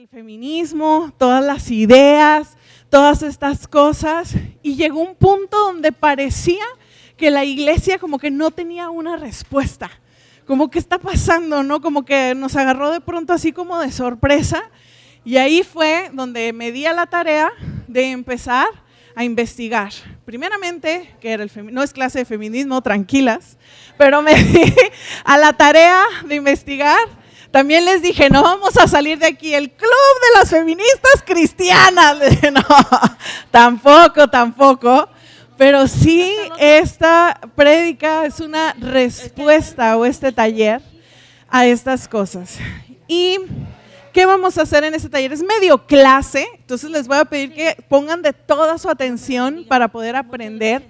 el feminismo, todas las ideas, todas estas cosas, y llegó un punto donde parecía que la iglesia como que no tenía una respuesta, como que está pasando, ¿no? Como que nos agarró de pronto así como de sorpresa, y ahí fue donde me di a la tarea de empezar a investigar. Primeramente, que era no es clase de feminismo, tranquilas, pero me di a la tarea de investigar. También les dije, no vamos a salir de aquí, el club de las feministas cristianas. Les dije, no, tampoco. Pero sí, esta prédica es una respuesta, o este taller, a estas cosas. ¿Y qué vamos a hacer en este taller? Es medio clase, entonces les voy a pedir que pongan de toda su atención para poder aprender.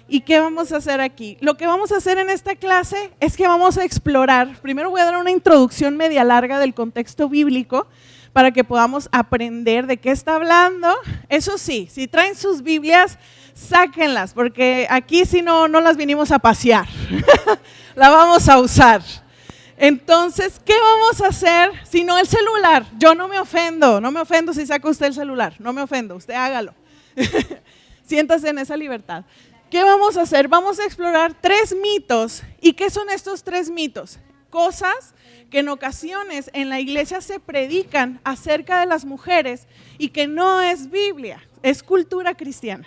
¿Y qué vamos a hacer aquí? Lo que vamos a hacer en esta clase es que vamos a explorar, primero voy a dar una introducción media larga del contexto bíblico para que podamos aprender de qué está hablando. Eso sí, si traen sus Biblias, sáquenlas, porque aquí si no las vinimos a pasear, la vamos a usar. Entonces, ¿qué vamos a hacer si no el celular? Yo no me ofendo si saca usted el celular, no me ofendo, usted hágalo. Siéntase en esa libertad. ¿Qué vamos a hacer? Vamos a explorar 3 mitos. ¿Y qué son estos 3 mitos? Cosas que en ocasiones en la iglesia se predican acerca de las mujeres y que no es Biblia, es cultura cristiana.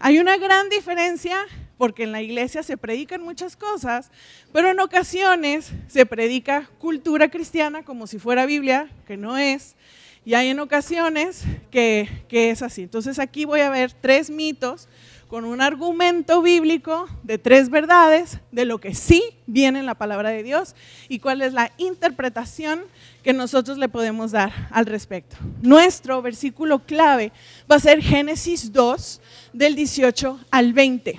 Hay una gran diferencia porque en la iglesia se predican muchas cosas, pero en ocasiones se predica cultura cristiana como si fuera Biblia, que no es, y hay en ocasiones que es así. Entonces aquí voy a ver 3 mitos con un argumento bíblico de 3 verdades de lo que sí viene en la palabra de Dios y cuál es la interpretación que nosotros le podemos dar al respecto. Nuestro versículo clave va a ser Génesis 2, del 18 al 20.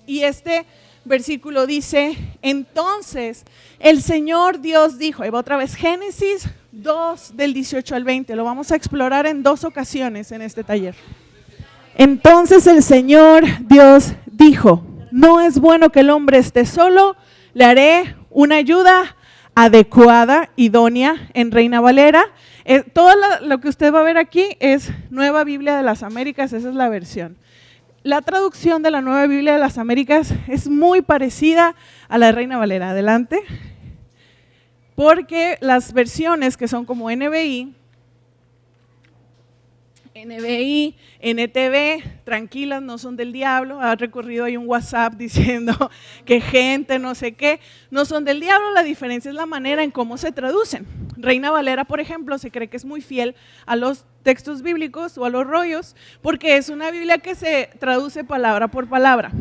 Y este versículo dice, entonces el Señor Dios dijo, ahí va otra vez, Génesis 2, del 18 al 20, lo vamos a explorar en 2 ocasiones en este taller. Entonces el Señor Dios dijo, no es bueno que el hombre esté solo, le haré una ayuda adecuada, idónea, en Reina Valera. Todo lo que usted va a ver aquí es Nueva Biblia de las Américas, esa es la versión. La traducción de la Nueva Biblia de las Américas es muy parecida a la de Reina Valera. Adelante. Porque las versiones que son como NBI, NTV, tranquilas, no son del diablo. Ha recorrido ahí un WhatsApp diciendo que gente, no sé qué, no son del diablo. La diferencia es la manera en cómo se traducen. Reina Valera, por ejemplo, se cree que es muy fiel a los textos bíblicos o a los rollos, porque es una Biblia que se traduce palabra por palabra.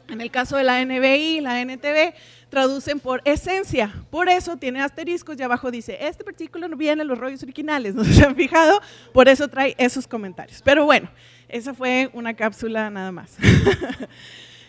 En el caso de la NBI, la NTV, traducen por esencia, por eso tiene asteriscos y abajo dice, este versículo no viene en los rollos originales, ¿no se han fijado? Por eso trae esos comentarios. Pero bueno, esa fue una cápsula nada más.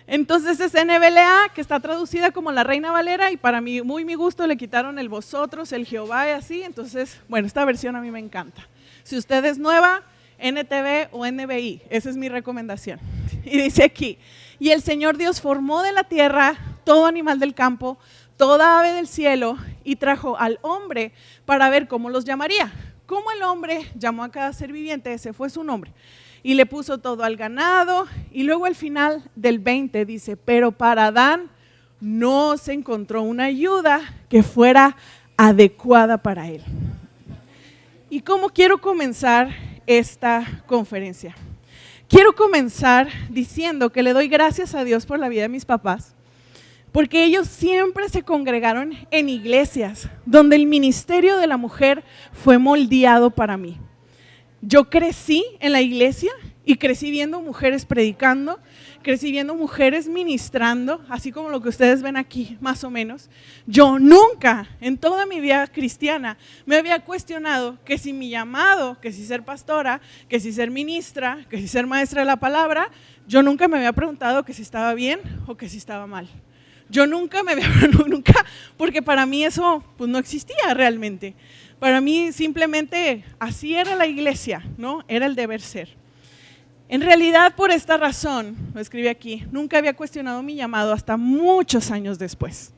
Entonces es NBLA, que está traducida como la Reina Valera, y para mí, muy mi gusto, le quitaron el vosotros, el Jehová y así. Entonces, bueno, esta versión a mí me encanta. Si usted es nueva, NTV o NBI, esa es mi recomendación. Y dice aquí, y el Señor Dios formó de la tierra todo animal del campo, toda ave del cielo, y trajo al hombre para ver cómo los llamaría. Como el hombre llamó a cada ser viviente, ese fue su nombre. Y le puso todo al ganado, y luego al final del 20 dice, pero para Adán no se encontró una ayuda que fuera adecuada para él. ¿Y cómo quiero comenzar esta conferencia? Quiero comenzar diciendo que le doy gracias a Dios por la vida de mis papás, porque ellos siempre se congregaron en iglesias donde el ministerio de la mujer fue moldeado para mí. Yo crecí en la iglesia y crecí viendo mujeres predicando, crecí viendo mujeres ministrando, así como lo que ustedes ven aquí, más o menos. Yo nunca en toda mi vida cristiana me había cuestionado que si mi llamado, que si ser pastora, que si ser ministra, que si ser maestra de la palabra, yo nunca me había preguntado que si estaba bien o que si estaba mal. Yo nunca, porque para mí eso pues no existía realmente. Para mí simplemente así era la iglesia, ¿no? Era el deber ser. En realidad, por esta razón, lo escribí aquí, nunca había cuestionado mi llamado hasta muchos años después.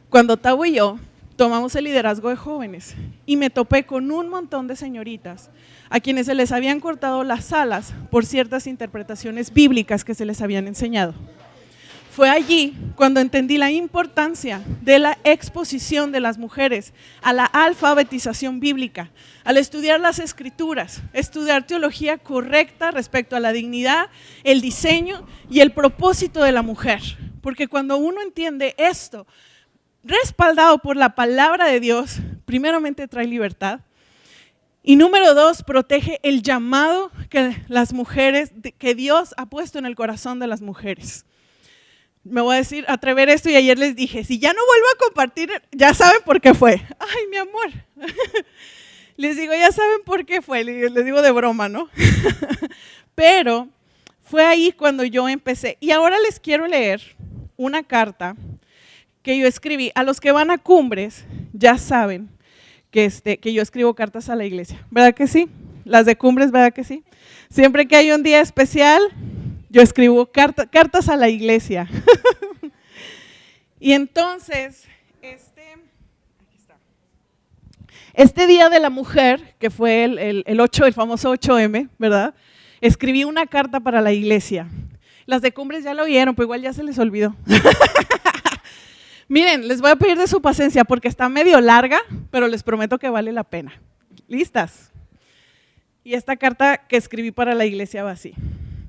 Cuando Tavo y yo tomamos el liderazgo de jóvenes y me topé con un montón de señoritas a quienes se les habían cortado las alas por ciertas interpretaciones bíblicas que se les habían enseñado. Fue allí cuando entendí la importancia de la exposición de las mujeres a la alfabetización bíblica, al estudiar las escrituras, estudiar teología correcta respecto a la dignidad, el diseño y el propósito de la mujer. Porque cuando uno entiende esto, respaldado por la palabra de Dios, primeramente trae libertad. Y número 2, protege el llamado que las mujeres, que Dios ha puesto en el corazón de las mujeres. Me voy a atrever esto y ayer les dije, si ya no vuelvo a compartir, ya saben por qué fue. Ay, mi amor. Les digo, ya saben por qué fue, les digo de broma, ¿no? Pero fue ahí cuando yo empecé. Y ahora les quiero leer una carta que yo escribí. A los que van a cumbres, ya saben que yo escribo cartas a la iglesia. ¿Verdad que sí? Las de cumbres, ¿verdad que sí? Siempre que hay un día especial, yo escribo cartas a la iglesia. Y entonces, este Día de la Mujer, que fue el famoso 8M, ¿verdad? Escribí una carta para la iglesia. Las de cumbres ya lo oyeron, pero igual ya se les olvidó. Miren, les voy a pedir de su paciencia porque está medio larga, pero les prometo que vale la pena. ¿Listas? Y esta carta que escribí para la iglesia va así.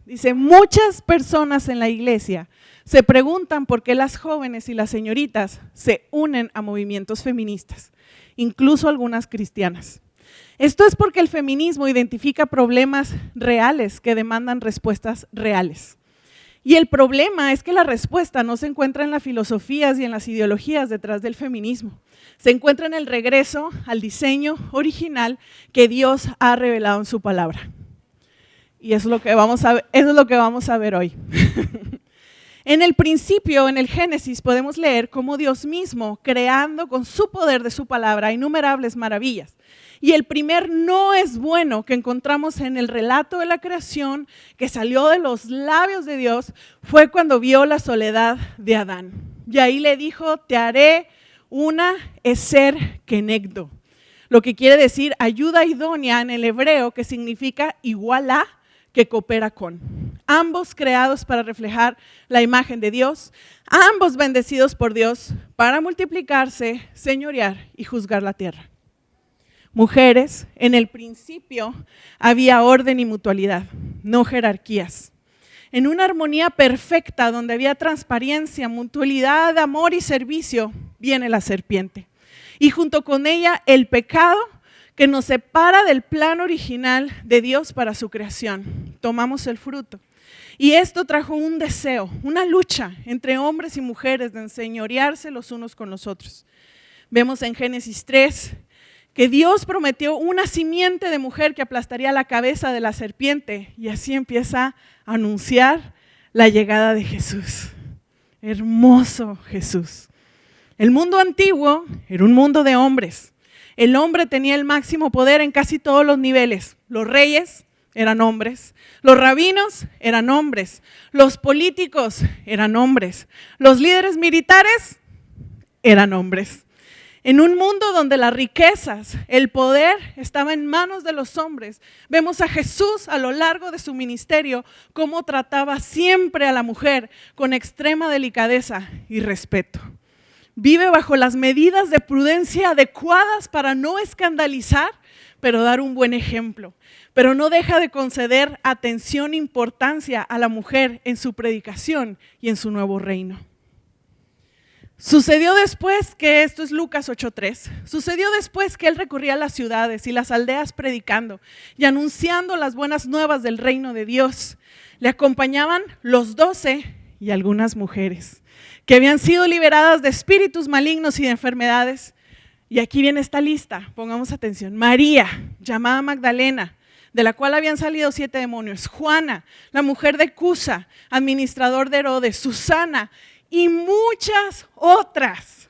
Dice, muchas personas en la iglesia se preguntan por qué las jóvenes y las señoritas se unen a movimientos feministas, incluso algunas cristianas. Esto es porque el feminismo identifica problemas reales que demandan respuestas reales. Y el problema es que la respuesta no se encuentra en las filosofías y en las ideologías detrás del feminismo. Se encuentra en el regreso al diseño original que Dios ha revelado en su palabra. Y eso es lo que vamos a ver hoy. En el principio, en el Génesis, podemos leer cómo Dios mismo, creando con su poder de su palabra innumerables maravillas. Y el primer no es bueno que encontramos en el relato de la creación que salió de los labios de Dios fue cuando vio la soledad de Adán. Y ahí le dijo, te haré una eser kenegdo, lo que quiere decir ayuda idónea en el hebreo, que significa igual a, que coopera con. Ambos creados para reflejar la imagen de Dios, ambos bendecidos por Dios para multiplicarse, señorear y juzgar la tierra. Mujeres, en el principio había orden y mutualidad, no jerarquías. En una armonía perfecta donde había transparencia, mutualidad, amor y servicio, viene la serpiente. Y junto con ella el pecado que nos separa del plan original de Dios para su creación. Tomamos el fruto. Y esto trajo un deseo, una lucha entre hombres y mujeres de enseñorearse los unos con los otros. Vemos en Génesis 3 que Dios prometió una simiente de mujer que aplastaría la cabeza de la serpiente y así empieza a anunciar la llegada de Jesús. Hermoso Jesús. El mundo antiguo era un mundo de hombres. El hombre tenía el máximo poder en casi todos los niveles. Los reyes eran hombres, los rabinos eran hombres, los políticos eran hombres, los líderes militares eran hombres. En un mundo donde las riquezas, el poder estaba en manos de los hombres, vemos a Jesús a lo largo de su ministerio cómo trataba siempre a la mujer con extrema delicadeza y respeto. Vive bajo las medidas de prudencia adecuadas para no escandalizar, pero dar un buen ejemplo. Pero no deja de conceder atención e importancia a la mujer en su predicación y en su nuevo reino. Sucedió después que, esto es Lucas 8:3, sucedió después que él recorría las ciudades y las aldeas predicando y anunciando las buenas nuevas del reino de Dios. Le acompañaban los 12 y algunas mujeres que habían sido liberadas de espíritus malignos y de enfermedades. Y aquí viene esta lista, pongamos atención. María, llamada Magdalena, de la cual habían salido 7 demonios. Juana, la mujer de Cusa, administrador de Herodes. Susana y muchas otras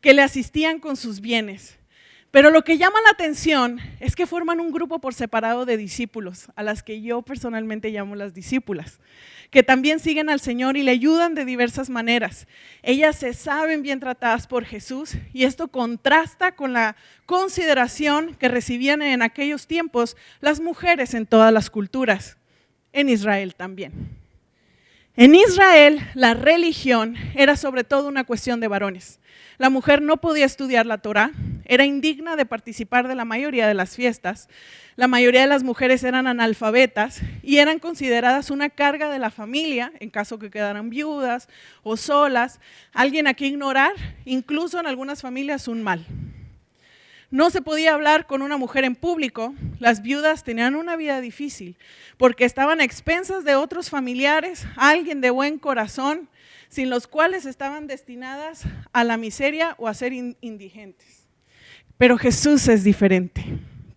que le asistían con sus bienes. Pero lo que llama la atención es que forman un grupo por separado de discípulos, a las que yo personalmente llamo las discípulas, que también siguen al Señor y le ayudan de diversas maneras. Ellas se saben bien tratadas por Jesús y esto contrasta con la consideración que recibían en aquellos tiempos las mujeres en todas las culturas, en Israel también. En Israel, la religión era sobre todo una cuestión de varones. La mujer no podía estudiar la Torá, era indigna de participar de la mayoría de las fiestas. La mayoría de las mujeres eran analfabetas y eran consideradas una carga de la familia en caso que quedaran viudas o solas, alguien a quien ignorar, incluso en algunas familias un mal. No se podía hablar con una mujer en público, las viudas tenían una vida difícil porque estaban a expensas de otros familiares, alguien de buen corazón, sin los cuales estaban destinadas a la miseria o a ser indigentes. Pero Jesús es diferente.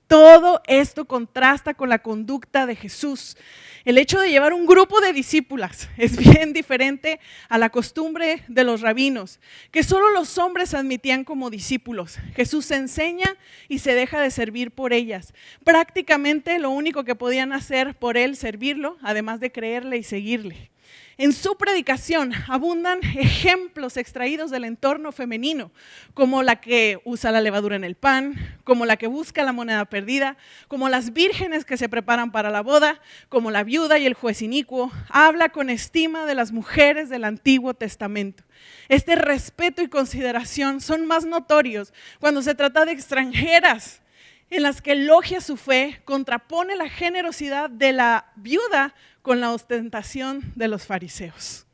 Todo esto contrasta con la conducta de Jesús. El hecho de llevar un grupo de discípulas es bien diferente a la costumbre de los rabinos, que solo los hombres admitían como discípulos. Jesús enseña y se deja de servir por ellas. Prácticamente lo único que podían hacer por él, servirlo, además de creerle y seguirle. En su predicación abundan ejemplos extraídos del entorno femenino, como la que usa la levadura en el pan, como la que busca la moneda perdida, como las vírgenes que se preparan para la boda, como la viuda y el juez inicuo. Habla con estima de las mujeres del Antiguo Testamento. Este respeto y consideración son más notorios cuando se trata de extranjeras, en las que elogia su fe, contrapone la generosidad de la viuda con la ostentación de los fariseos.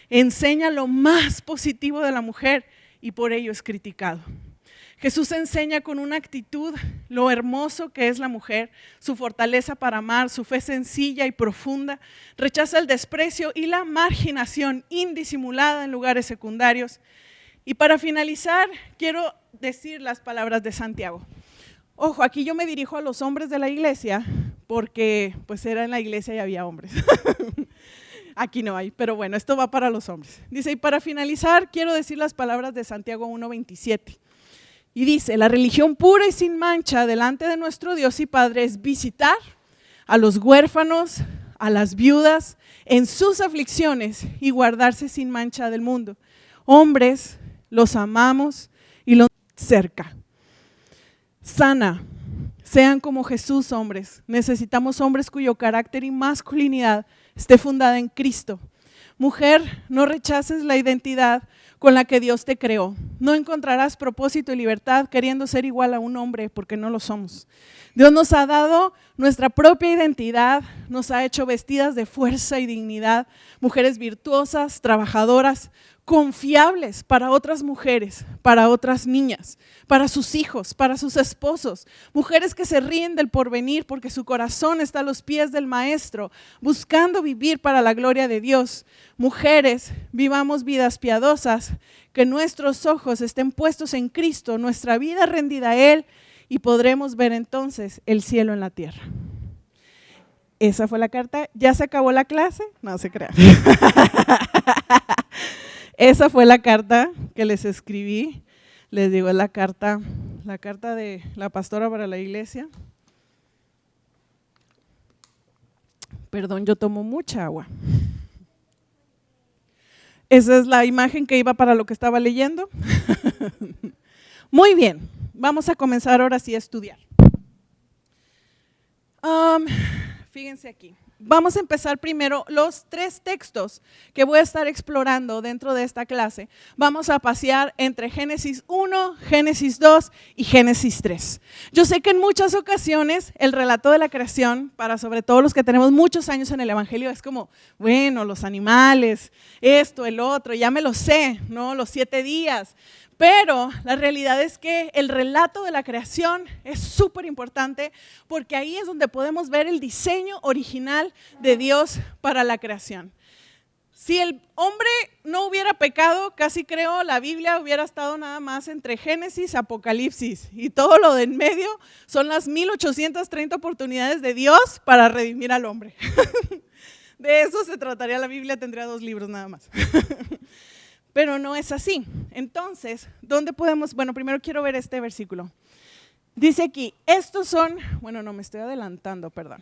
Enseña lo más positivo de la mujer y por ello es criticado. Jesús enseña con una actitud lo hermoso que es la mujer, su fortaleza para amar, su fe sencilla y profunda, rechaza el desprecio y la marginación indisimulada en lugares secundarios. Y para finalizar, quiero decir las palabras de Santiago. Ojo, aquí yo me dirijo a los hombres de la iglesia porque pues era en la iglesia y había hombres. Aquí no hay, pero bueno, esto va para los hombres. Dice, y para finalizar quiero decir las palabras de Santiago 1:27. Y dice, la religión pura y sin mancha delante de nuestro Dios y Padre es visitar a los huérfanos, a las viudas en sus aflicciones y guardarse sin mancha del mundo. Hombres, los amamos y los cerca. Sana, sean como Jesús, hombres. Necesitamos hombres cuyo carácter y masculinidad esté fundada en Cristo. Mujer, no rechaces la identidad con la que Dios te creó. No encontrarás propósito y libertad queriendo ser igual a un hombre, porque no lo somos. Dios nos ha dado nuestra propia identidad, nos ha hecho vestidas de fuerza y dignidad, mujeres virtuosas, trabajadoras, confiables para otras mujeres, para otras niñas, para sus hijos, para sus esposos, mujeres que se ríen del porvenir porque su corazón está a los pies del Maestro, buscando vivir para la gloria de Dios. Mujeres, vivamos vidas piadosas, que nuestros ojos estén puestos en Cristo, nuestra vida rendida a Él, y podremos ver entonces el cielo en la tierra. Esa fue la carta. ¿Ya se acabó la clase? No se crean. Esa fue la carta que les escribí. Les digo, es la carta de la pastora para la iglesia. Perdón, yo tomo mucha agua. Esa es la imagen que iba para lo que estaba leyendo. Muy bien, vamos a comenzar ahora sí a estudiar. Fíjense aquí. Vamos a empezar primero los 3 textos que voy a estar explorando dentro de esta clase. Vamos a pasear entre Génesis 1, Génesis 2 y Génesis 3. Yo sé que en muchas ocasiones el relato de la creación, para sobre todo los que tenemos muchos años en el Evangelio, es como, bueno, los animales, esto, el otro, ya me lo sé, ¿no? Los 7 días. Pero la realidad es que el relato de la creación es súper importante porque ahí es donde podemos ver el diseño original de Dios para la creación. Si el hombre no hubiera pecado, casi creo la Biblia hubiera estado nada más entre Génesis, Apocalipsis y todo lo de en medio son las 1830 oportunidades de Dios para redimir al hombre. De eso se trataría la Biblia, tendría 2 libros nada más. Pero no es así. Entonces, ¿dónde podemos? Bueno, primero quiero ver este versículo. Dice aquí, estos son, bueno, no me estoy adelantando, perdón.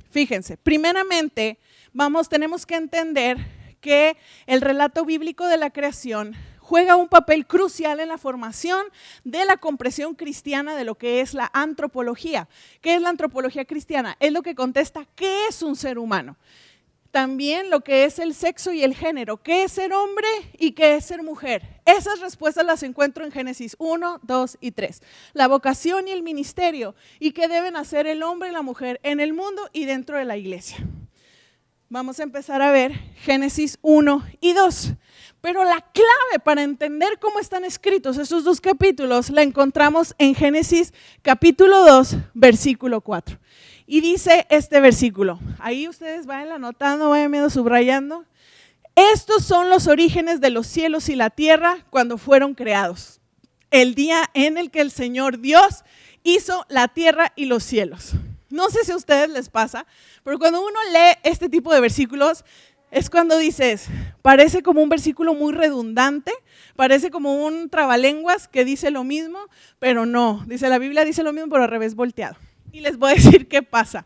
Fíjense, primeramente tenemos que entender que el relato bíblico de la creación juega un papel crucial en la formación de la comprensión cristiana de lo que es la antropología. ¿Qué es la antropología cristiana? Es lo que contesta qué es un ser humano. También lo que es el sexo y el género, qué es ser hombre y qué es ser mujer. Esas respuestas las encuentro en Génesis 1, 2 y 3. La vocación y el ministerio y qué deben hacer el hombre y la mujer en el mundo y dentro de la iglesia. Vamos a empezar a ver Génesis 1 y 2. Pero la clave para entender cómo están escritos esos dos capítulos la encontramos en Génesis capítulo 2, versículo 4. Y dice este versículo, ahí ustedes vayan anotando, vayan subrayando. Estos son los orígenes de los cielos y la tierra cuando fueron creados. El día en el que el Señor Dios hizo la tierra y los cielos. No sé si a ustedes les pasa, pero cuando uno lee este tipo de versículos, es cuando dices, parece como un versículo muy redundante, parece como un trabalenguas que dice lo mismo, pero no, dice la Biblia dice lo mismo, pero al revés volteado. Y les voy a decir qué pasa.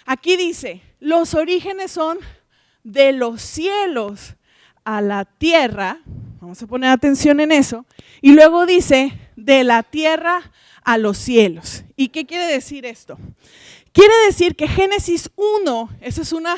Aquí dice, los orígenes son de los cielos a la tierra, vamos a poner atención en eso, y luego dice, de la tierra a los cielos. ¿Y qué quiere decir esto? Quiere decir que Génesis 1, esa es una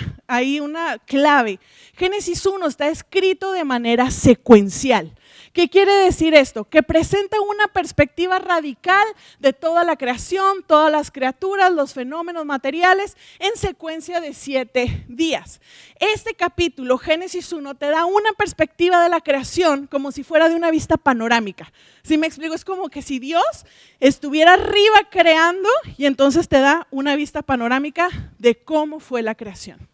clave, Génesis 1 está escrito de manera secuencial. ¿Qué quiere decir esto? Que presenta una perspectiva radical de toda la creación, todas las criaturas, los fenómenos materiales en secuencia de 7 días. Este capítulo, Génesis 1, te da una perspectiva de la creación como si fuera de una vista panorámica. ¿Sí me explico? Es como que si Dios estuviera arriba creando y entonces te da una vista panorámica de cómo fue la creación.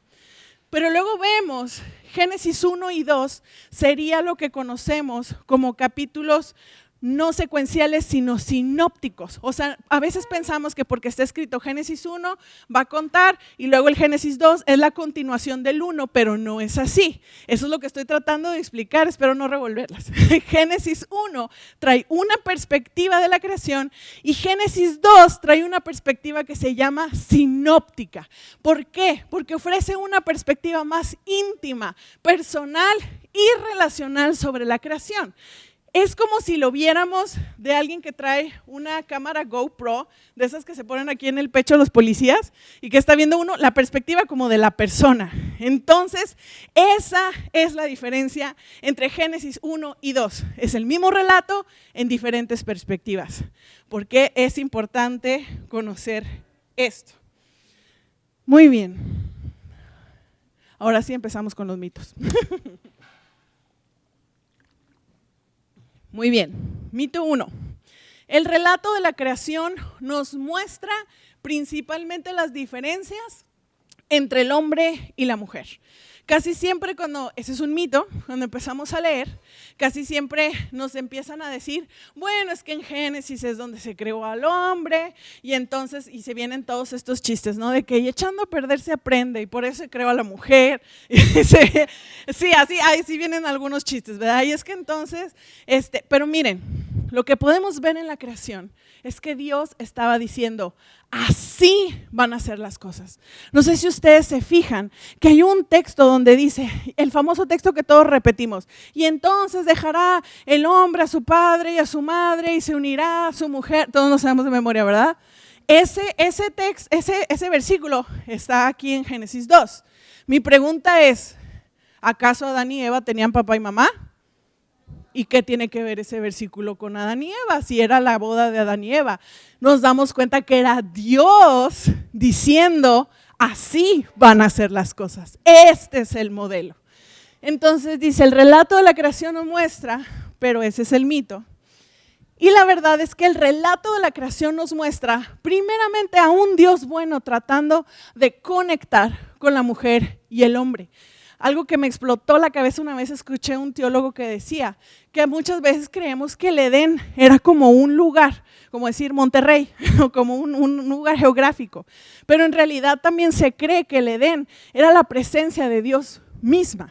Pero luego vemos Génesis 1 y 2 sería lo que conocemos como capítulos no secuenciales, sino sinópticos. O sea, a veces pensamos que porque está escrito Génesis 1 va a contar y luego el Génesis 2 es la continuación del 1, pero no es así. Eso es lo que estoy tratando de explicar, espero no revolverlas. Génesis 1 trae una perspectiva de la creación y Génesis 2 trae una perspectiva que se llama sinóptica. ¿Por qué? Porque ofrece una perspectiva más íntima, personal y relacional sobre la creación. Es como si lo viéramos de alguien que trae una cámara GoPro, de esas que se ponen aquí en el pecho los policías, y que está viendo uno la perspectiva como de la persona. Entonces, esa es la diferencia entre Génesis 1 y 2. Es el mismo relato en diferentes perspectivas. ¿Por qué es importante conocer esto? Muy bien. Ahora sí empezamos con los mitos. Muy bien, mito 1. El relato de la creación nos muestra principalmente las diferencias entre el hombre y la mujer. Casi siempre ese es un mito, cuando empezamos a leer, casi siempre nos empiezan a decir, bueno, es que en Génesis es donde se creó al hombre, y entonces, y se vienen todos estos chistes, ¿no? De que y echando a perder se aprende, y por eso se creó a la mujer. Sí, así vienen algunos chistes, ¿verdad? Y es que entonces, pero miren, lo que podemos ver en la creación es que Dios estaba diciendo, así van a ser las cosas. No sé si ustedes se fijan que hay un texto donde dice, el famoso texto que todos repetimos, y entonces dejará el hombre a su padre y a su madre y se unirá a su mujer. Todos nos sabemos de memoria, ¿verdad? Ese versículo está aquí en Génesis 2. Mi pregunta es, ¿acaso Adán y Eva tenían papá y mamá? ¿Y qué tiene que ver ese versículo con Adán y Eva? Si era la boda de Adán y Eva. Nos damos cuenta que era Dios diciendo, así van a ser las cosas. Este es el modelo. Entonces dice, el relato de la creación nos muestra, pero ese es el mito. Y la verdad es que el relato de la creación nos muestra primeramente a un Dios bueno tratando de conectar con la mujer y el hombre. Algo que me explotó la cabeza una vez, escuché a un teólogo que decía que muchas veces creemos que el Edén era como un lugar, como decir Monterrey, o como un lugar geográfico, pero en realidad también se cree que el Edén era la presencia de Dios misma.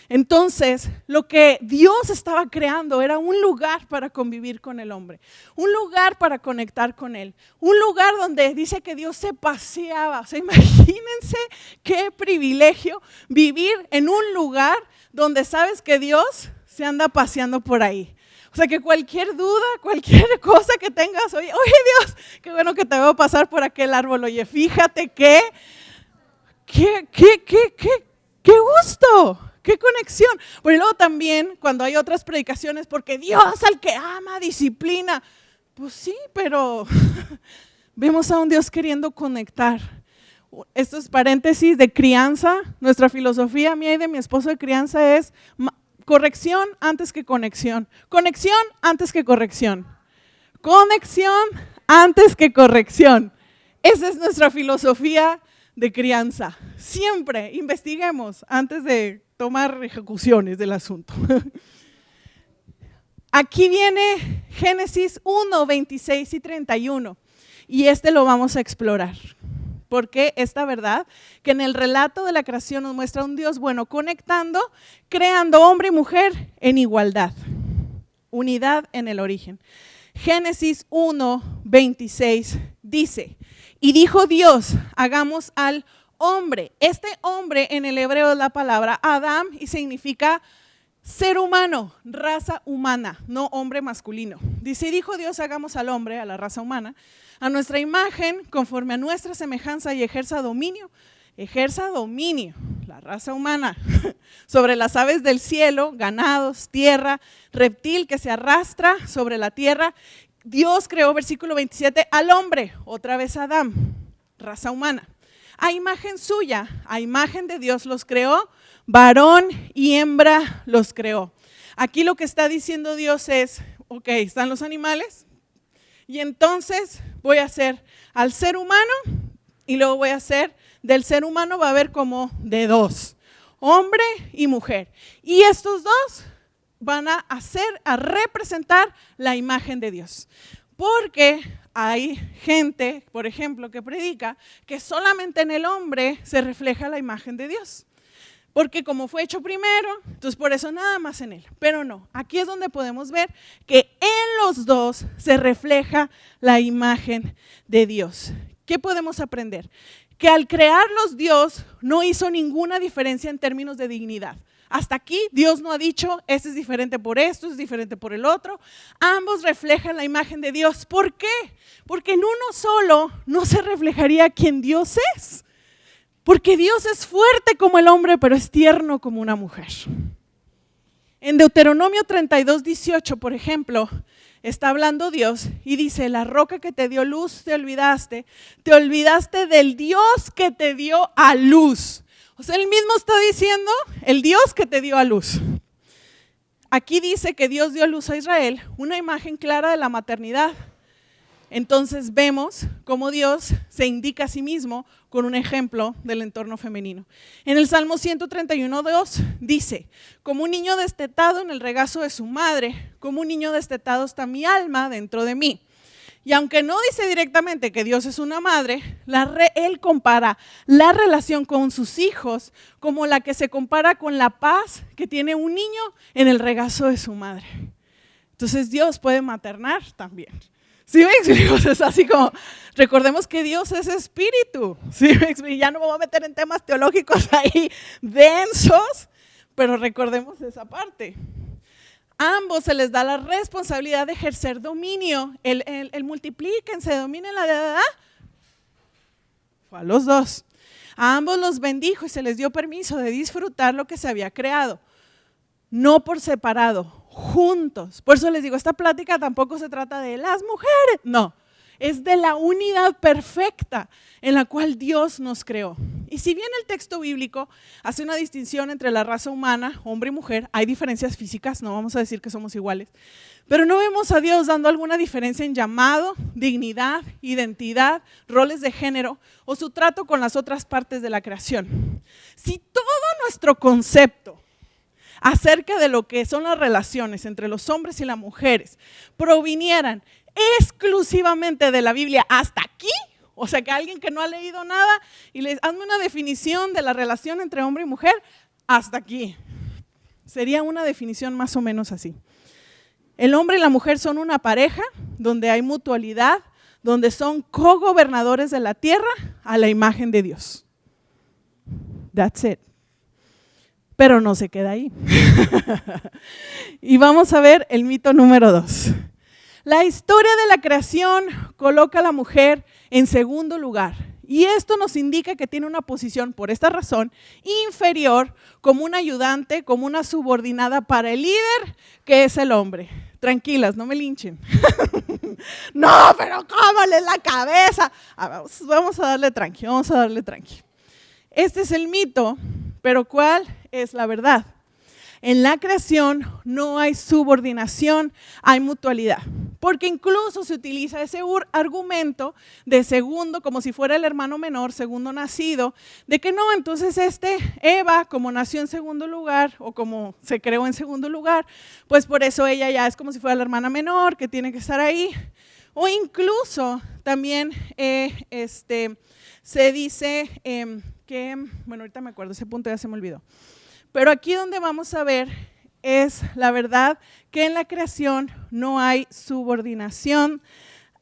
Entonces, lo que Dios estaba creando era un lugar para convivir con el hombre, un lugar para conectar con él, un lugar donde dice que Dios se paseaba. O sea, imagínense qué privilegio vivir en un lugar donde sabes que Dios se anda paseando por ahí. O sea, que cualquier duda, cualquier cosa que tengas, oye Dios, qué bueno que te veo pasar por aquel árbol, oye, fíjate qué gusto. ¡Qué conexión! Pero luego también cuando hay otras predicaciones, porque Dios al que ama disciplina. Pues sí, pero vemos a un Dios queriendo conectar. Estos paréntesis de crianza, nuestra filosofía mía y de mi esposo de crianza es corrección antes que conexión. Conexión antes que corrección. Conexión antes que corrección. Esa es nuestra filosofía de crianza. Siempre investiguemos antes de tomar ejecuciones del asunto. Aquí viene Génesis 1, 26 y 31 y lo vamos a explorar. Porque esta verdad que en el relato de la creación nos muestra un Dios bueno conectando, creando hombre y mujer en igualdad, unidad en el origen. Génesis 1, 26 dice, y dijo Dios, hagamos al hombre. Este hombre en el hebreo es la palabra Adam y significa ser humano, raza humana, no hombre masculino. Dice, y dijo Dios, hagamos al hombre, a la raza humana, a nuestra imagen, conforme a nuestra semejanza y ejerza dominio, la raza humana, sobre las aves del cielo, ganados, tierra, reptil que se arrastra sobre la tierra. Dios creó, versículo 27, al hombre, otra vez Adán, raza humana. A imagen suya, a imagen de Dios los creó, varón y hembra los creó. Aquí lo que está diciendo Dios es, ok, están los animales y entonces voy a hacer al ser humano y luego voy a hacer, del ser humano va a haber como de dos, hombre y mujer. Y estos dos van a representar la imagen de Dios. Porque hay gente, por ejemplo, que predica que solamente en el hombre se refleja la imagen de Dios. Porque como fue hecho primero, entonces por eso nada más en él. Pero no, aquí es donde podemos ver que en los dos se refleja la imagen de Dios. ¿Qué podemos aprender? Que al crearlos Dios no hizo ninguna diferencia en términos de dignidad. Hasta aquí Dios no ha dicho, este es diferente por esto, es diferente por el otro. Ambos reflejan la imagen de Dios. ¿Por qué? Porque en uno solo no se reflejaría quién Dios es. Porque Dios es fuerte como el hombre, pero es tierno como una mujer. En Deuteronomio 32, 18, por ejemplo, está hablando Dios y dice, la roca que te dio luz te olvidaste del Dios que te dio a luz. O sea, él mismo está diciendo, el Dios que te dio a luz. Aquí dice que Dios dio a luz a Israel, una imagen clara de la maternidad. Entonces vemos cómo Dios se indica a sí mismo con un ejemplo del entorno femenino. En el Salmo 131:2 dice, como un niño destetado en el regazo de su madre, como un niño destetado está mi alma dentro de mí. Y aunque no dice directamente que Dios es una madre, él compara la relación con sus hijos como la que se compara con la paz que tiene un niño en el regazo de su madre. Entonces Dios puede maternar también. ¿Sí me explico? Es así como, recordemos que Dios es espíritu. ¿Sí me explico? Ya no me voy a meter en temas teológicos ahí densos, pero recordemos esa parte. Ambos se les da la responsabilidad de ejercer dominio, el multiplíquense, dominen la edad. Fue a los dos. A ambos los bendijo y se les dio permiso de disfrutar lo que se había creado, no por separado, juntos. Por eso les digo, esta plática tampoco se trata de las mujeres, no, es de la unidad perfecta en la cual Dios nos creó. Y si bien el texto bíblico hace una distinción entre la raza humana, hombre y mujer, hay diferencias físicas, no vamos a decir que somos iguales, pero no vemos a Dios dando alguna diferencia en llamado, dignidad, identidad, roles de género o su trato con las otras partes de la creación. Si todo nuestro concepto acerca de lo que son las relaciones entre los hombres y las mujeres provinieran exclusivamente de la Biblia hasta aquí, o sea que alguien que no ha leído nada y les hazme una definición de la relación entre hombre y mujer, hasta aquí. Sería una definición más o menos así. El hombre y la mujer son una pareja donde hay mutualidad, donde son cogobernadores de la tierra a la imagen de Dios. That's it. Pero no se queda ahí. Y vamos a ver el mito número 2. La historia de la creación coloca a la mujer en segundo lugar. Y esto nos indica que tiene una posición, por esta razón, inferior, como una ayudante, como una subordinada para el líder, que es el hombre. Tranquilas, no me linchen. No, pero cómale la cabeza. Vamos a darle tranqui, vamos a darle tranqui. Este es el mito, pero ¿cuál es la verdad? En la creación no hay subordinación, hay mutualidad. Porque incluso se utiliza ese argumento de segundo, como si fuera el hermano menor, segundo nacido, de que no, entonces Eva, como nació en segundo lugar, o como se creó en segundo lugar, pues por eso ella ya es como si fuera la hermana menor, que tiene que estar ahí. O incluso también se dice que, bueno, ahorita me acuerdo, ese punto ya se me olvidó. Pero aquí donde vamos a ver es la verdad que en la creación no hay subordinación,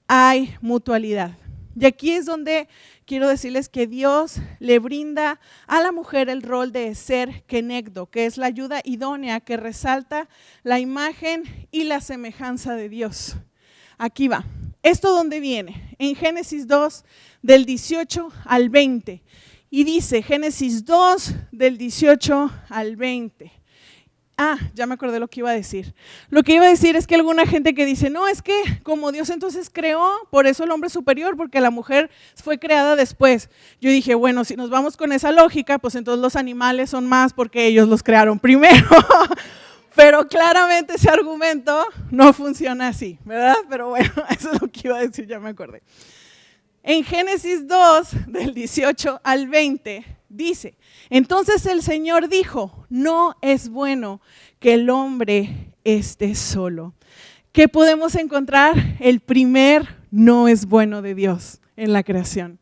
hay mutualidad. Y aquí es donde quiero decirles que Dios le brinda a la mujer el rol de ser kenegdo, que es la ayuda idónea que resalta la imagen y la semejanza de Dios. Aquí va. ¿Esto dónde viene? En Génesis 2, del 18 al 20. Y dice, Génesis 2, del 18 al 20. Ya me acordé lo que iba a decir. Lo que iba a decir es que alguna gente que dice, no, es que como Dios entonces creó, por eso el hombre es superior, porque la mujer fue creada después. Yo dije, bueno, si nos vamos con esa lógica, pues entonces los animales son más porque ellos los crearon primero. Pero claramente ese argumento no funciona así, ¿verdad? Pero bueno, eso es lo que iba a decir, ya me acordé. En Génesis 2, del 18 al 20, dice, entonces el Señor dijo, no es bueno que el hombre esté solo. ¿Qué podemos encontrar? El primer no es bueno de Dios en la creación.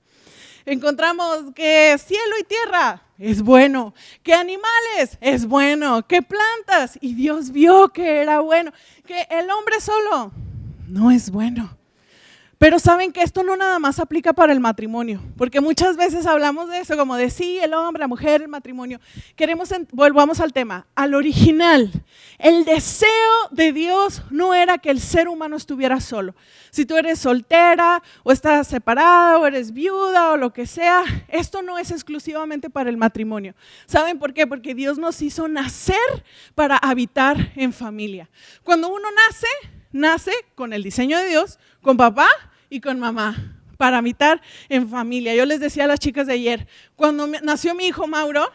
Encontramos que cielo y tierra es bueno, que animales es bueno, que plantas, y Dios vio que era bueno, que el hombre solo no es bueno. Pero saben que esto no nada más aplica para el matrimonio, porque muchas veces hablamos de eso, como de sí, el hombre, la mujer, el matrimonio. Volvamos al tema, al original. El deseo de Dios no era que el ser humano estuviera solo. Si tú eres soltera, o estás separada, o eres viuda, o lo que sea, esto no es exclusivamente para el matrimonio. ¿Saben por qué? Porque Dios nos hizo nacer para habitar en familia. Cuando uno nace con el diseño de Dios, con papá y con mamá, para habitar en familia. Yo les decía a las chicas de ayer, cuando nació mi hijo Mauro,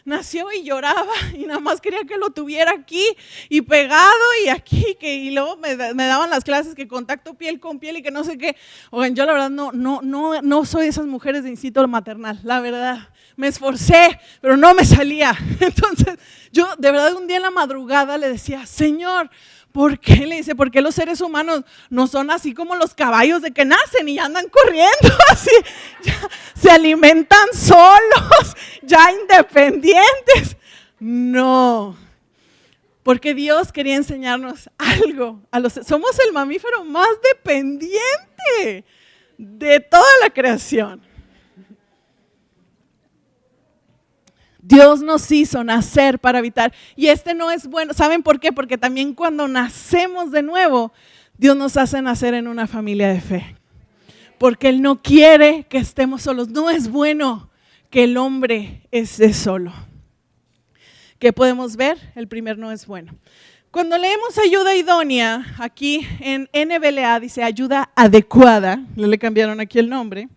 nació y lloraba y nada más quería que lo tuviera aquí y pegado y aquí, y luego me daban las clases que contacto piel con piel y que no sé qué. Oigan, yo la verdad no soy de esas mujeres de instinto maternal, la verdad. Me esforcé, pero no me salía. Entonces, yo de verdad un día en la madrugada le decía, Señor, ¿por qué? Le dice, ¿por qué los seres humanos no son así como los caballos de que nacen y andan corriendo así? Ya, se alimentan solos, ya independientes. No, porque Dios quería enseñarnos algo. Somos el mamífero más dependiente de toda la creación. Dios nos hizo nacer para habitar y no es bueno. ¿Saben por qué? Porque también cuando nacemos de nuevo, Dios nos hace nacer en una familia de fe. Porque Él no quiere que estemos solos. No es bueno que el hombre esté solo. ¿Qué podemos ver? El primer no es bueno. Cuando leemos ayuda idónea, aquí en NBLA dice ayuda adecuada, le cambiaron aquí el nombre.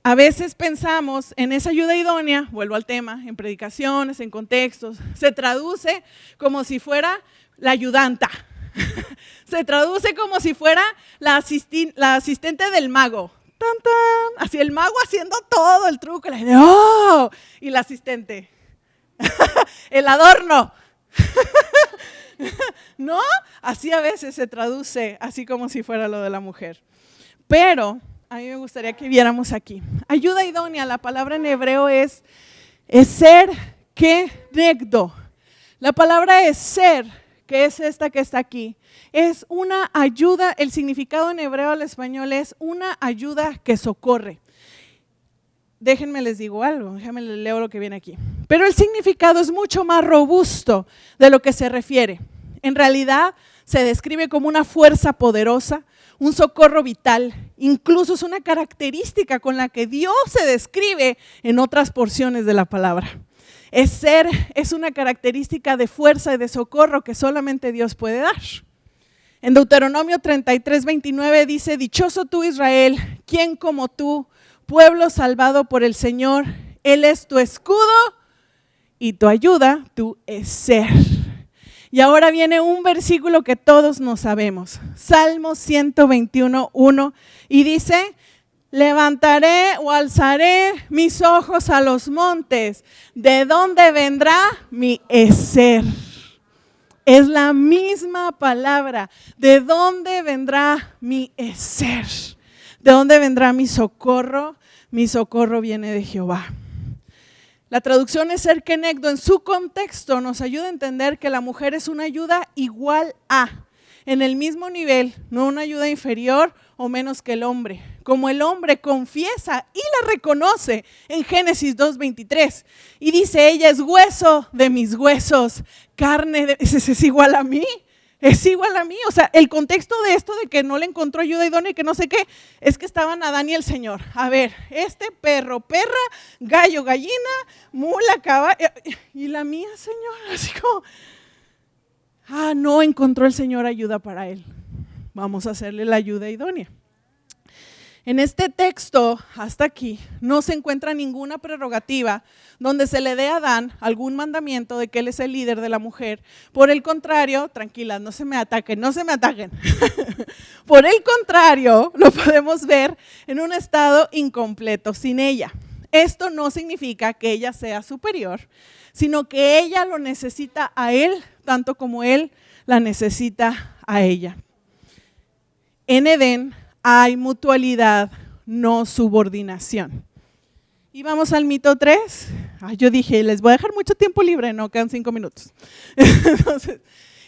A veces pensamos en esa ayuda idónea, vuelvo al tema, en predicaciones, en contextos, se traduce como si fuera la ayudanta, se traduce como si fuera la asistente del mago, ¡tan, tan! Así el mago haciendo todo el truco, y la asistente, el adorno, ¿no? Así a veces se traduce, así como si fuera lo de la mujer, pero a mí me gustaría que viéramos aquí. Ayuda idónea, la palabra en hebreo es ser kenegdo. La palabra es ser, que es esta que está aquí. Es una ayuda, el significado en hebreo al español es una ayuda que socorre. Déjenme les digo algo, déjenme les leo lo que viene aquí. Pero el significado es mucho más robusto de lo que se refiere. En realidad se describe como una fuerza poderosa, un socorro vital, incluso es una característica con la que Dios se describe en otras porciones de la palabra. Es una característica de fuerza y de socorro que solamente Dios puede dar. En Deuteronomio 33:29 dice: dichoso tú Israel, ¿quién como tú? Pueblo salvado por el Señor, Él es tu escudo y tu ayuda, tu eser. Y ahora viene un versículo que todos nos sabemos, Salmo 121:1, y dice: levantaré o alzaré mis ojos a los montes, ¿de dónde vendrá mi eser? Es la misma palabra, ¿de dónde vendrá mi eser? ¿De dónde vendrá mi socorro? Mi socorro viene de Jehová. La traducción eser kenegdo en su contexto nos ayuda a entender que la mujer es una ayuda igual a, en el mismo nivel, no una ayuda inferior o menos que el hombre. Como el hombre confiesa y la reconoce en Génesis 2:23 y dice: ella es hueso de mis huesos, carne de... ¿Es igual a mí? Es igual a mí. O sea, el contexto de esto de que no le encontró ayuda idónea y que no sé qué, es que estaban Adán y el Señor. A ver, este perro, perra, gallo, gallina, mula, caballo, y la mía, Señor, así como, no encontró el Señor ayuda para él. Vamos a hacerle la ayuda idónea. En este texto, hasta aquí, no se encuentra ninguna prerrogativa donde se le dé a Adán algún mandamiento de que él es el líder de la mujer. Por el contrario, tranquilas, no se me ataquen. Por el contrario, lo podemos ver en un estado incompleto, sin ella. Esto no significa que ella sea superior, sino que ella lo necesita a él, tanto como él la necesita a ella. En Edén hay mutualidad, no subordinación. Y vamos al mito 3. Yo dije, les voy a dejar mucho tiempo libre, no, quedan 5 minutos. Entonces,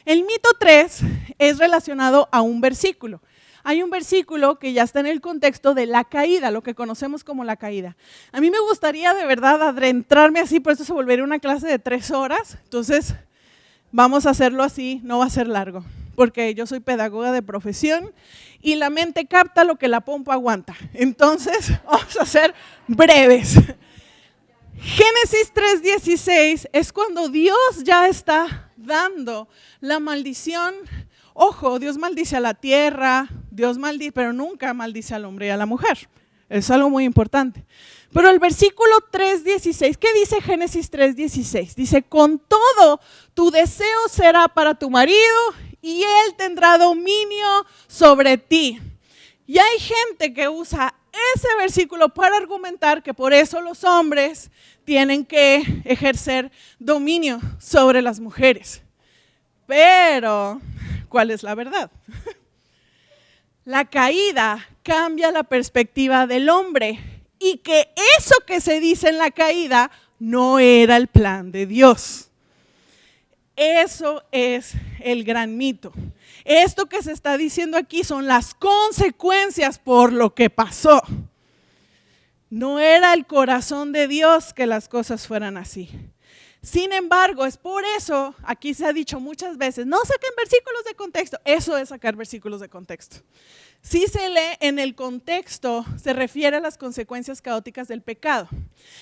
el mito 3 es relacionado a un versículo. Hay un versículo que ya está en el contexto de la caída, lo que conocemos como la caída. A mí me gustaría de verdad adentrarme así, por eso se volvería una clase de 3 horas. Entonces, vamos a hacerlo así, no va a ser largo, porque yo soy pedagoga de profesión y la mente capta lo que la pompa aguanta. Entonces, vamos a ser breves. Génesis 3:16 es cuando Dios ya está dando la maldición. Ojo, Dios maldice a la tierra, pero nunca maldice al hombre y a la mujer. Es algo muy importante. Pero el versículo 3:16, ¿qué dice Génesis 3:16? Dice: con todo tu deseo será para tu marido y él tendrá dominio sobre ti. Y hay gente que usa ese versículo para argumentar que por eso los hombres tienen que ejercer dominio sobre las mujeres. Pero, ¿cuál es la verdad? La caída cambia la perspectiva del hombre y que eso que se dice en la caída no era el plan de Dios. Eso es el gran mito. Esto que se está diciendo aquí son las consecuencias por lo que pasó. No era el corazón de Dios que las cosas fueran así. Sin embargo, es por eso, aquí se ha dicho muchas veces, no saquen versículos de contexto. Eso es sacar versículos de contexto. Si se lee en el contexto, se refiere a las consecuencias caóticas del pecado.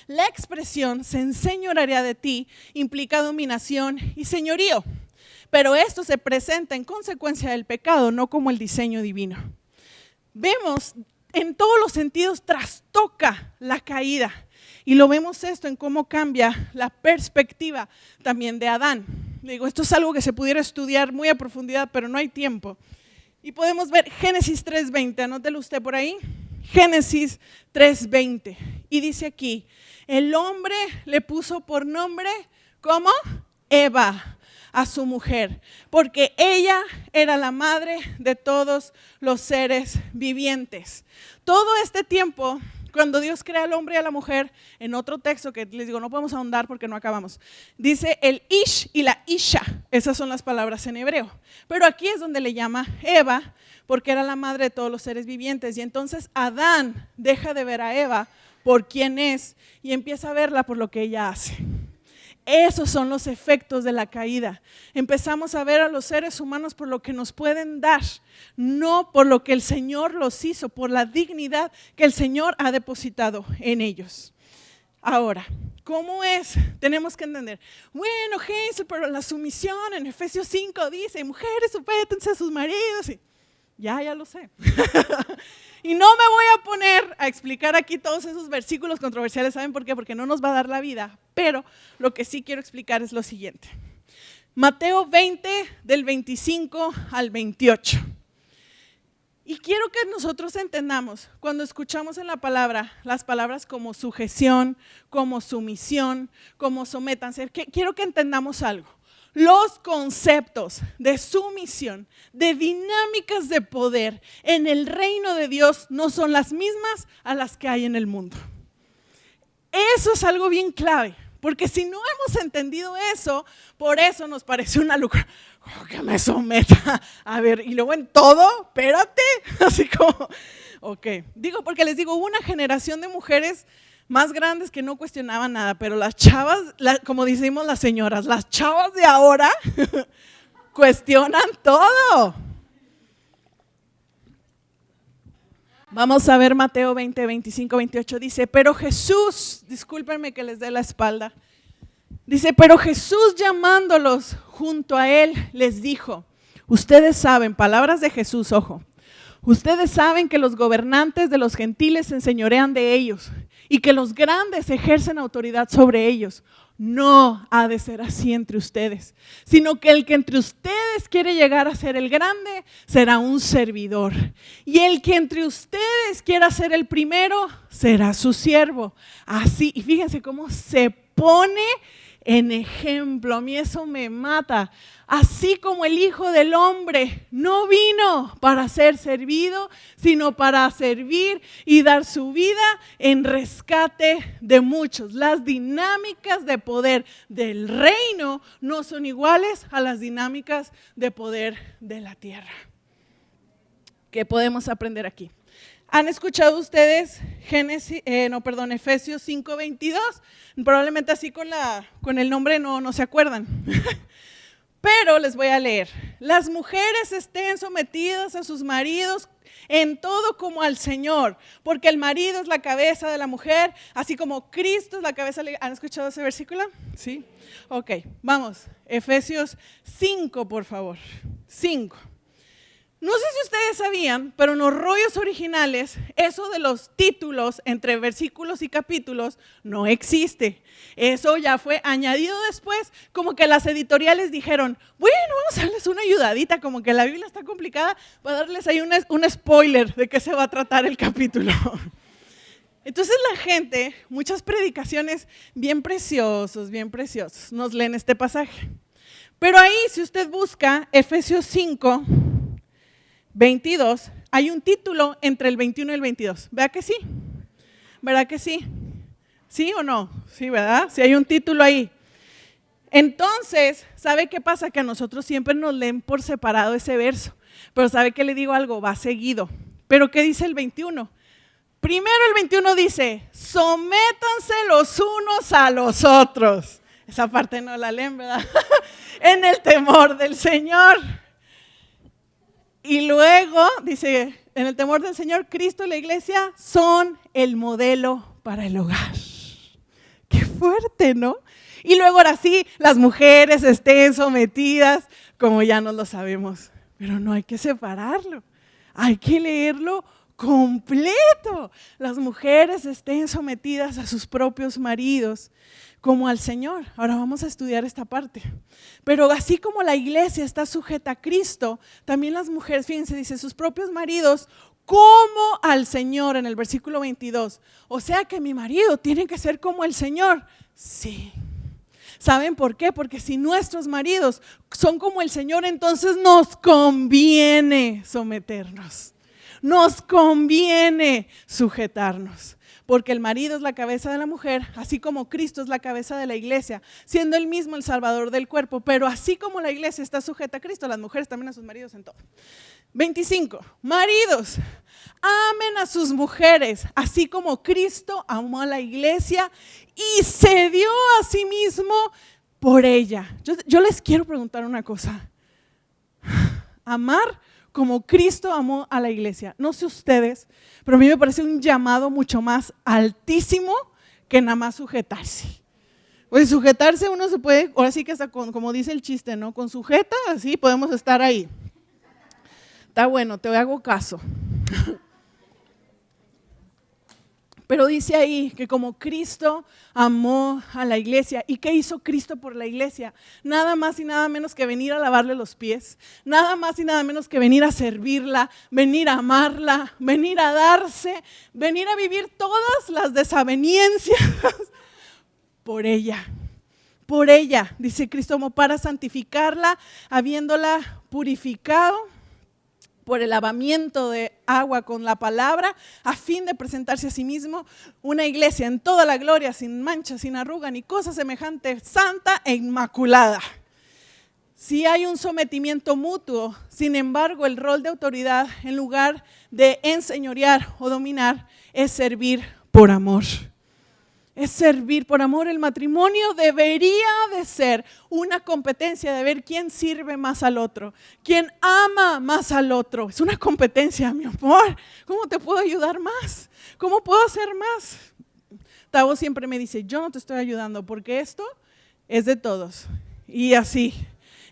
La expresión "se enseñoreará de ti" implica dominación y señorío, pero esto se presenta en consecuencia del pecado, no como el diseño divino. Vemos en todos los sentidos, trastoca la caída. Y lo vemos esto en cómo cambia la perspectiva también de Adán. Digo, esto es algo que se pudiera estudiar muy a profundidad, pero no hay tiempo. Y podemos ver Génesis 3:20, anótelo usted por ahí. Génesis 3:20. Y dice aquí, el hombre le puso por nombre, ¿cómo? Eva, a su mujer, porque ella era la madre de todos los seres vivientes. Todo este tiempo cuando Dios crea al hombre y a la mujer, en otro texto que les digo, no podemos ahondar porque no acabamos, dice el ish y la isha, esas son las palabras en hebreo. Pero aquí es donde le llama Eva, porque era la madre de todos los seres vivientes. Y entonces Adán deja de ver a Eva por quién es y empieza a verla por lo que ella hace. Esos son los efectos de la caída. Empezamos a ver a los seres humanos por lo que nos pueden dar, no por lo que el Señor los hizo, por la dignidad que el Señor ha depositado en ellos. Ahora, ¿cómo es? Tenemos que entender. Bueno, Hazel, pero la sumisión en Efesios 5 dice, mujeres, supétense a sus maridos. Y ya lo sé. Y no me voy a poner a explicar aquí todos esos versículos controversiales. ¿Saben por qué? Porque no nos va a dar la vida. Pero lo que sí quiero explicar es lo siguiente. Mateo 20, del 25 al 28. Y quiero que nosotros entendamos, cuando escuchamos en la palabra, las palabras como sujeción, como sumisión, como sométanse, quiero que entendamos algo. Los conceptos de sumisión, de dinámicas de poder en el reino de Dios no son las mismas a las que hay en el mundo. Eso es algo bien clave, porque si no hemos entendido eso, por eso nos parece una locura. Que me someta, a ver, y luego en todo, espérate, así como, ok. Digo, porque les digo, hubo una generación de mujeres más grandes que no cuestionaban nada, pero las chavas, como decimos las señoras, las chavas de ahora cuestionan todo. Vamos a ver Mateo 20, 25, 28, dice, pero Jesús, discúlpenme que les dé la espalda, dice, pero Jesús llamándolos junto a él les dijo, ustedes saben, palabras de Jesús, ojo, ustedes saben que los gobernantes de los gentiles se enseñorean de ellos y que los grandes ejercen autoridad sobre ellos. No ha de ser así entre ustedes, sino que el que entre ustedes quiere llegar a ser el grande será un servidor. Y el que entre ustedes quiera ser el primero será su siervo. Así, y fíjense cómo se pone en ejemplo, a mí eso me mata. Así como el Hijo del Hombre no vino para ser servido, sino para servir y dar su vida en rescate de muchos. Las dinámicas de poder del reino no son iguales a las dinámicas de poder de la tierra. ¿Qué podemos aprender aquí? ¿Han escuchado ustedes Efesios 5:22? Probablemente así con el nombre no se acuerdan. Pero les voy a leer. Las mujeres estén sometidas a sus maridos en todo como al Señor, porque el marido es la cabeza de la mujer, así como Cristo es la cabeza. ¿Han escuchado ese versículo? Sí. Ok, vamos. Efesios 5, por favor. 5. No sé si ustedes sabían, pero en los rollos originales, eso de los títulos entre versículos y capítulos no existe. Eso ya fue añadido después, como que las editoriales dijeron, bueno, vamos a darles una ayudadita, como que la Biblia está complicada, para darles ahí un spoiler de qué se va a tratar el capítulo. Entonces la gente, muchas predicaciones bien preciosos, nos leen este pasaje. Pero ahí, si usted busca Efesios 5, 22, hay un título entre el 21 y el 22. ¿Verdad que sí? ¿Verdad que sí? ¿Sí o no? Sí, ¿verdad? Sí hay un título ahí. Entonces, ¿sabe qué pasa? Que a nosotros siempre nos leen por separado ese verso. Pero ¿sabe qué le digo algo? Va seguido. ¿Pero qué dice el 21? Primero el 21 dice, sométanse los unos a los otros. Esa parte no la leen, ¿verdad? En el temor del Señor. Y luego dice, en el temor del Señor, Cristo y la iglesia son el modelo para el hogar. Qué fuerte, ¿no? Y luego ahora sí, las mujeres estén sometidas, como ya no lo sabemos. Pero no hay que separarlo, hay que leerlo completo. Las mujeres estén sometidas a sus propios maridos, como al Señor. Ahora vamos a estudiar esta parte. Pero así como la iglesia está sujeta a Cristo, también las mujeres, fíjense, dice, sus propios maridos, como al Señor en el versículo 22. O sea que mi marido tiene que ser como el Señor. Sí. ¿Saben por qué? Porque si nuestros maridos son como el Señor, entonces nos conviene someternos. nos conviene sujetarnos. Porque el marido es la cabeza de la mujer, así como Cristo es la cabeza de la iglesia, siendo él mismo el salvador del cuerpo. Pero así como la iglesia está sujeta a Cristo, las mujeres también a sus maridos en todo. 25. Maridos, amen a sus mujeres, así como Cristo amó a la iglesia y se dio a sí mismo por ella. Yo les quiero preguntar una cosa. Amar como Cristo amó a la iglesia. No sé ustedes, pero a mí me parece un llamado mucho más altísimo que nada más sujetarse. Pues sujetarse uno se puede, ahora sí que hasta con, como dice el chiste, ¿no? Con sujeta, así podemos estar ahí. Está bueno, te hago caso. Pero dice ahí que como Cristo amó a la iglesia. ¿Y qué hizo Cristo por la iglesia? Nada más y nada menos que venir a lavarle los pies. Nada más y nada menos que venir a servirla, venir a amarla, venir a darse, venir a vivir todas las desavenencias por ella. Por ella, dice Cristo, como para santificarla, habiéndola purificado por el lavamiento de agua con la palabra, a fin de presentarse a sí mismo una iglesia en toda la gloria, sin mancha, sin arruga, ni cosa semejante, santa e inmaculada. Sí hay un sometimiento mutuo, sin embargo, el rol de autoridad, en lugar de enseñorear o dominar, es servir por amor. Es servir por amor. El matrimonio debería de ser una competencia de ver quién sirve más al otro, quién ama más al otro. Es una competencia, mi amor. ¿Cómo te puedo ayudar más? ¿Cómo puedo hacer más? Tavo siempre me dice, yo no te estoy ayudando porque esto es de todos. Y así.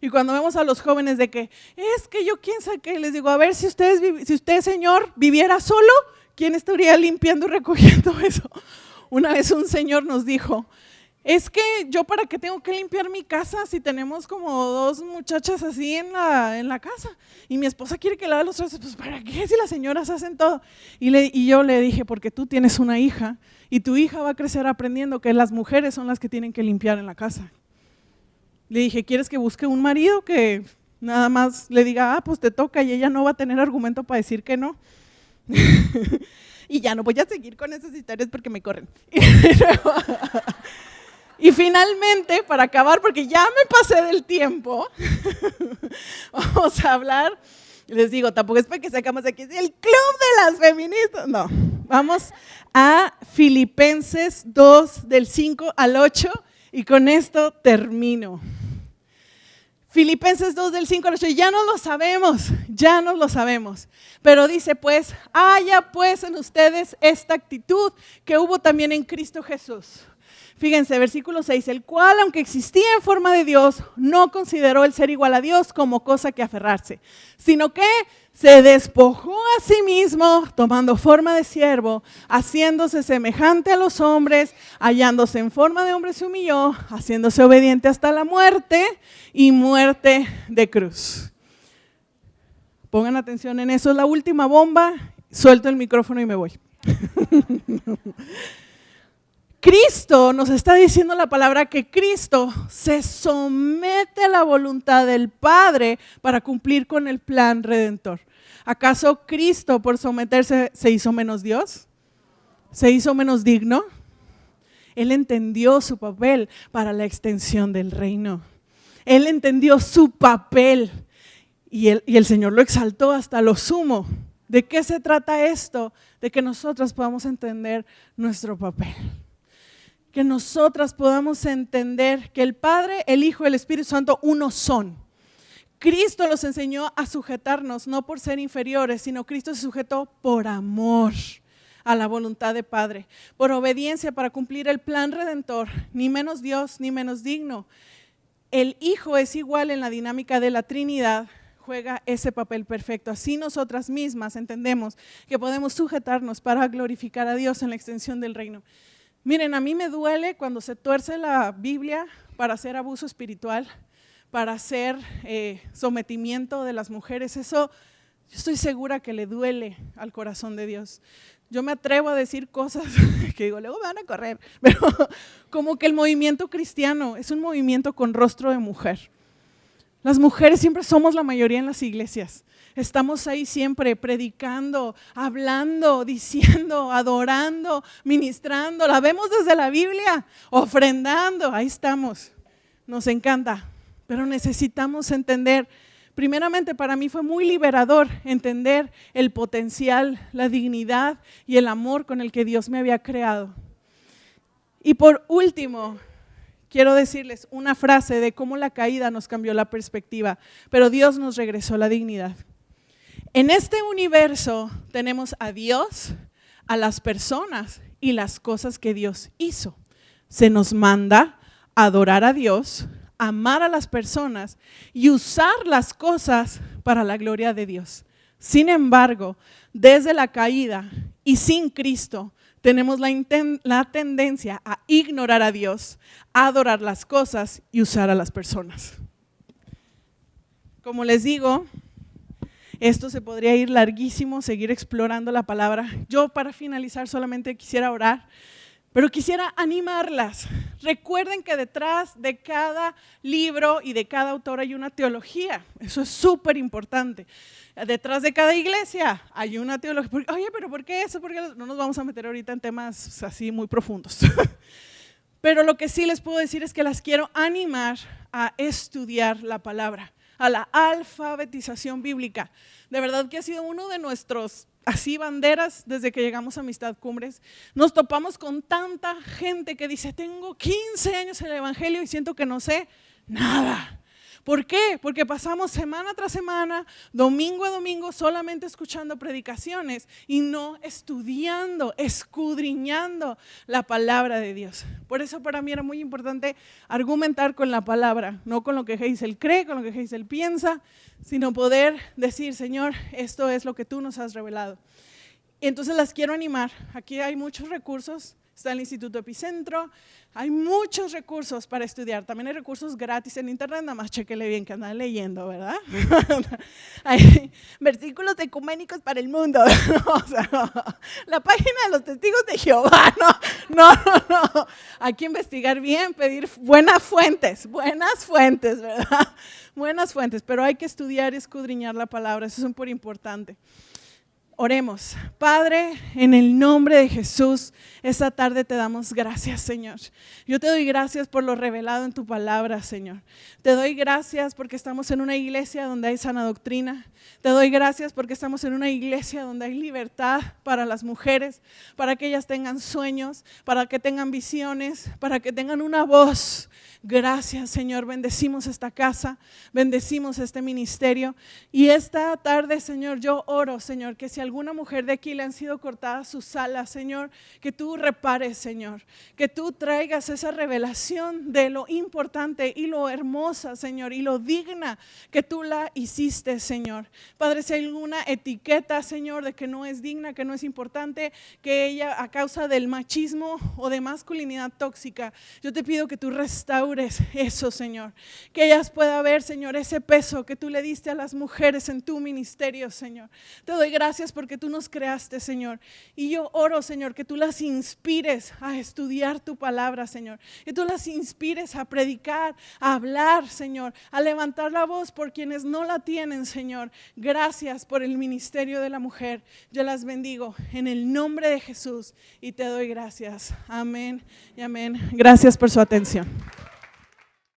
Y cuando vemos a los jóvenes de que, es que yo quién sabe qué, les digo, a ver si usted, señor, viviera solo, ¿quién estaría limpiando y recogiendo eso? Una vez un señor nos dijo, es que yo para qué tengo que limpiar mi casa si tenemos como 2 muchachas así en la casa y mi esposa quiere que lave los trastes, pues ¿para qué si las señoras hacen todo? Y yo le dije, porque tú tienes una hija y tu hija va a crecer aprendiendo que las mujeres son las que tienen que limpiar en la casa. Le dije, ¿quieres que busque un marido que nada más le diga, pues te toca y ella no va a tener argumento para decir que no? Y ya no voy a seguir con esas historias porque me corren. Y finalmente, para acabar, porque ya me pasé del tiempo, vamos a hablar, les digo, tampoco es para que sacamos aquí el club de las feministas, no, vamos a Filipenses 2, del 5 al 8, y con esto termino. Filipenses 2 del 5 al 8, ya no lo sabemos, pero dice pues, haya pues en ustedes esta actitud que hubo también en Cristo Jesús. Fíjense, versículo 6, el cual, aunque existía en forma de Dios, no consideró el ser igual a Dios como cosa que aferrarse, sino que se despojó a sí mismo, tomando forma de siervo, haciéndose semejante a los hombres, hallándose en forma de hombre se humilló, haciéndose obediente hasta la muerte y muerte de cruz. Pongan atención en eso, es la última bomba, suelto el micrófono y me voy. Cristo, nos está diciendo la palabra que Cristo se somete a la voluntad del Padre para cumplir con el plan redentor. ¿Acaso Cristo por someterse se hizo menos Dios? ¿Se hizo menos digno? Él entendió su papel para la extensión del reino. Él entendió su papel y el Señor lo exaltó hasta lo sumo. ¿De qué se trata esto? De que nosotros podamos entender nuestro papel. Que nosotras podamos entender que el Padre, el Hijo y el Espíritu Santo uno son. Cristo los enseñó a sujetarnos, no por ser inferiores, sino Cristo se sujetó por amor a la voluntad del Padre, por obediencia para cumplir el plan redentor, ni menos Dios, ni menos digno. El Hijo es igual en la dinámica de la Trinidad, juega ese papel perfecto. Así nosotras mismas entendemos que podemos sujetarnos para glorificar a Dios en la extensión del reino. Miren, a mí me duele cuando se tuerce la Biblia para hacer abuso espiritual, para hacer sometimiento de las mujeres. Eso yo estoy segura que le duele al corazón de Dios. Yo me atrevo a decir cosas que digo, luego me van a correr, pero como que el movimiento cristiano es un movimiento con rostro de mujer. Las mujeres siempre somos la mayoría en las iglesias. Estamos ahí siempre predicando, hablando, diciendo, adorando, ministrando. La vemos desde la Biblia, ofrendando, ahí estamos. Nos encanta, pero necesitamos entender. Primeramente, para mí fue muy liberador entender el potencial, la dignidad y el amor con el que Dios me había creado. Y por último, quiero decirles una frase de cómo la caída nos cambió la perspectiva, pero Dios nos regresó la dignidad. En este universo tenemos a Dios, a las personas y las cosas que Dios hizo. Se nos manda a adorar a Dios, amar a las personas y usar las cosas para la gloria de Dios. Sin embargo, desde la caída y sin Cristo, tenemos la tendencia a ignorar a Dios, a adorar las cosas y usar a las personas. Como les digo, esto se podría ir larguísimo, seguir explorando la palabra. Yo para finalizar solamente quisiera orar, pero quisiera animarlas. Recuerden que detrás de cada libro y de cada autor hay una teología. Eso es súper importante. Detrás de cada iglesia hay una teología. Oye, pero ¿por qué eso? Porque no nos vamos a meter ahorita en temas así muy profundos. Pero lo que sí les puedo decir es que las quiero animar a estudiar la palabra, a la alfabetización bíblica. De verdad que ha sido uno de nuestros así banderas desde que llegamos a Amistad Cumbres. Nos topamos con tanta gente que dice, tengo 15 años en el evangelio y siento que no sé nada. ¿Por qué? Porque pasamos semana tras semana, domingo a domingo, solamente escuchando predicaciones y no estudiando, escudriñando la palabra de Dios. Por eso para mí era muy importante argumentar con la palabra, no con lo que Hazel cree, con lo que Hazel piensa, sino poder decir, Señor, esto es lo que tú nos has revelado. Entonces las quiero animar. Aquí hay muchos recursos. Está el Instituto Epicentro, hay muchos recursos para estudiar, también hay recursos gratis en internet, nada más chequele bien que andan leyendo, ¿verdad? Hay versículos ecuménicos para el mundo, ¿no? O sea, no. La página de los testigos de Jehová, no. Hay que investigar bien, pedir buenas fuentes, ¿verdad? Buenas fuentes, pero hay que estudiar y escudriñar la palabra, eso es súper importante. Oremos. Padre, en el nombre de Jesús, esta tarde te damos gracias, Señor. Yo te doy gracias por lo revelado en tu palabra, Señor. Te doy gracias porque estamos en una iglesia donde hay sana doctrina. Te doy gracias porque estamos en una iglesia donde hay libertad para las mujeres, para que ellas tengan sueños, para que tengan visiones, para que tengan una voz. Gracias, Señor. Bendecimos esta casa, bendecimos este ministerio. Y esta tarde, Señor, yo oro, Señor, que si alguna mujer de aquí le han sido cortadas sus alas, Señor, que tú repares, Señor, que tú traigas esa revelación de lo importante y lo hermosa, Señor, y lo digna que tú la hiciste, Señor. Padre, si hay alguna etiqueta, Señor, de que no es digna, que no es importante, que ella a causa del machismo o de masculinidad tóxica, yo te pido que tú restaures eso, Señor, que ellas puedan ver, Señor, ese peso que tú le diste a las mujeres en tu ministerio, Señor. Te doy gracias porque tú nos creaste, Señor, y yo oro, Señor, que tú las inspires a estudiar tu palabra, Señor, que tú las inspires a predicar, a hablar, Señor, a levantar la voz por quienes no la tienen, Señor. Gracias por el ministerio de la mujer. Yo las bendigo en el nombre de Jesús y te doy gracias. Amén y amén. Gracias por su atención.